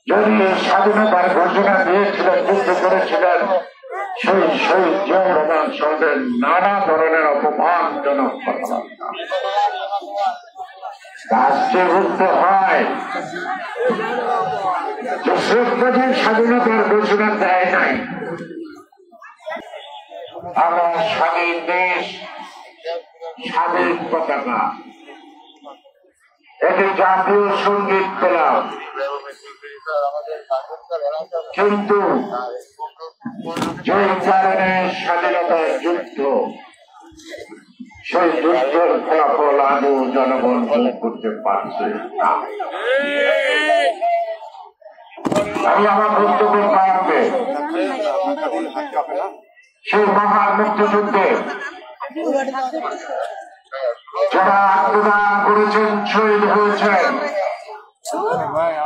যদি স্বাধীনতার ঘোষণা দিয়েছিলেন, যুদ্ধ করেছিলেন, সেই শহীদ জিয়াউর রহমান সঙ্গের নানা ধরনের অপমানজনক কথাবার্তা রাষ্ট্রে উঠতে হয়। যে শেখ মুজিব স্বাধীনতার ঘোষণা দেয় নাই, আমরা স্বাধীন দেশ, স্বাধীন পতাকা, একটি জাতীয় সঙ্গীত পেলাম, কিন্তু যে কারণে স্বাধীনতার যুদ্ধ, সেই যুদ্ধের ফলাফল আজও জনগণ ভোগ করতে পারছে না। আমি আমার বক্তব্যের প্রারম্ভে সেই মহান মুক্তিযুদ্ধে যারা আত্মদান করেছেন, শহীদ হয়েছেন,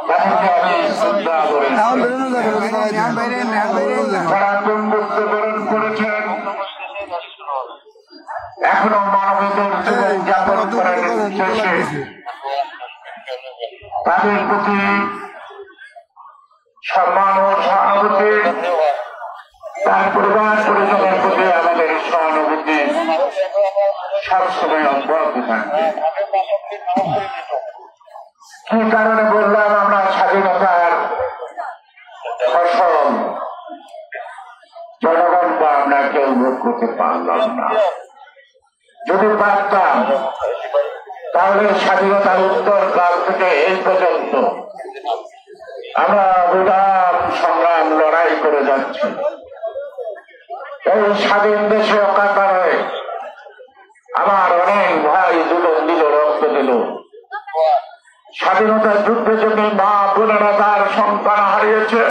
তাদেরকে আমি শ্রদ্ধা করি। যারা মৃত্যুবরণ করেছেন, এখনো মানবতার জীবন যাপন করার শেষে তাদের প্রতি সম্মান ও সহানুভূতি, তার পরিবার পরিজনের প্রতি আমাদের সহানুভূতি সবসময় অব্যাহত থাকবে। কি কারণে বললাম আমরা স্বাধীনতার ফসল জনগণ বা আমরা কেউ ভোগ করতে পারলাম না? যদি পারতাম, তাহলে স্বাধীনতার উত্তর কাল থেকে এই পর্যন্ত আমরা বিরাট সংগ্রাম লড়াই করে যাচ্ছি। এই স্বাধীন দেশে অকাতরে আমার অনেক ভাই জীবন দিল, রক্ত দিল। স্বাধীনতার যুদ্ধে যদি মা বোনেরা তার সন্তান হারিয়েছে,